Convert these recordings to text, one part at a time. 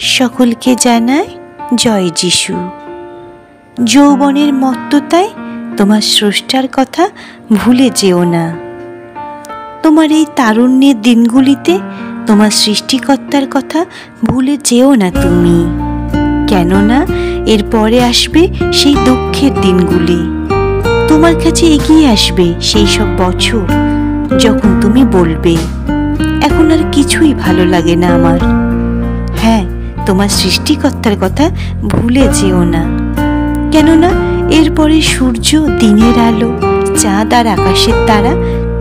সকলকে জানায় জয় যিশু। যৌবনের মত্ততায় তোমার স্রষ্টার কথা ভুলে যেও না। তোমার এই তারুণ্যের দিনগুলিতে তোমার সৃষ্টিকর্তার কথা ভুলে যেও না তুমি, কেননা এরপরে আসবে সেই দুঃখের দিনগুলি। তোমার কাছে এগিয়ে আসবে সেই সব বছর যখন তুমি বলবে, এখন আর কিছুই ভালো লাগে না আমার। হ্যাঁ, তোমার সৃষ্টিকর্তার কথা ভুলে যেও না, কেননা এরপরে সূর্য, দিনের আলো, চাঁদ আর আকাশের তারা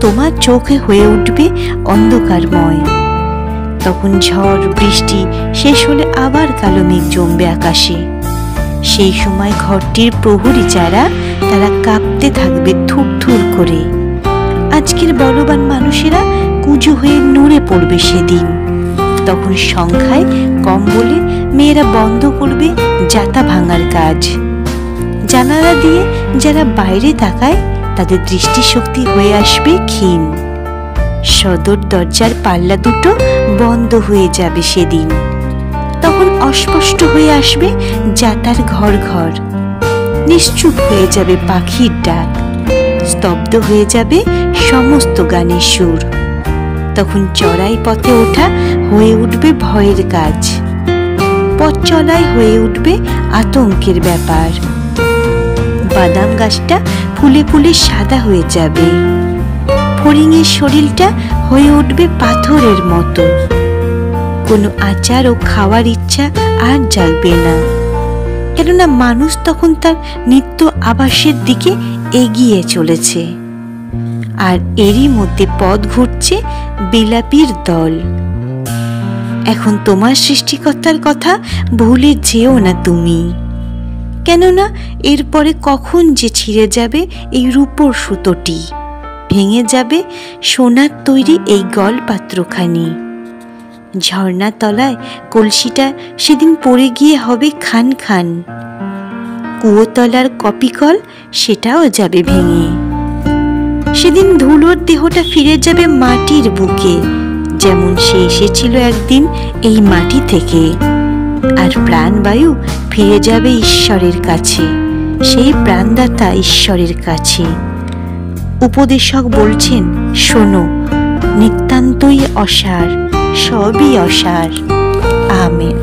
তোমার চোখে হয়ে উঠবে অন্ধকারময়। তখন ঝড় বৃষ্টি শেষ হলে আবার কালো মেঘ জমবে আকাশে। সেই সময় ঘরটির প্রহরী যারা, তারা কাঁপতে থাকবে থুরথুর করে। আজকের বলবান মানুষেরা কুঁজো হয়ে নড়ে পড়বে সেদিন। তখন সংখ্যায় কম বলে মেয়েরা বন্ধ করবে জাতা ভাঙার কাজ। জানালা দিয়ে যারা বাইরে তাকায় তাদের দৃষ্টিশক্তি হয়ে আসবে ক্ষীণ। সদর দরজার পাল্লা দুটো বন্ধ হয়ে যাবে সেদিন। তখন অস্পষ্ট হয়ে আসবে জাতার ঘর ঘর। নিশ্চুপ হয়ে যাবে পাখির ডাক, স্তব্ধ হয়ে যাবে সমস্ত গানের সুর। তখন চড়াই পথে ওঠা হয়ে উঠবে ভয়ের কাজ, পথ চলাই হয়ে উঠবে আতঙ্কের ব্যাপার। বাদাম গাছটা ফুলে ফুলে সাদা হয়ে যাবে, ফড়িংয়ের শরীরটা হয়ে উঠবে পাথরের মতো। কোনো আচার ও খাওয়ার ইচ্ছা আর জাগবে না, কেননা মানুষ তখন তার নিত্য আবাসের দিকে এগিয়ে চলেছে। আর এরই মধ্যে পথ ঘুরছে বিলাপীর দল। এখন তোমার সৃষ্টিকর্তার কথা ভুলে যেও না তুমি, কেননা এরপরে কখন যে ছিঁড়ে যাবে এই রূপোর সুতোটি, ভেঙে যাবে সোনার তৈরি এই গলপাত্রখানি। ঝর্ণা তলায় কলসিটা সেদিন পড়ে গিয়ে হবে খান খান। কুয়োতলার কপিকল সেটাও যাবে ভেঙে। সেদিন ধুলোর দেহটা ফিরে যাবে মাটির বুকে, যেমন সে এসেছিল একদিন এই মাটি থেকে। আর প্রাণবায়ু ফিরে যাবে ঈশ্বরের কাছে, সেই প্রাণদাতা ঈশ্বরের কাছে। উপদেশক বলছেন, শোনো, নিতান্তই অসার, সবই অসার। আমেন।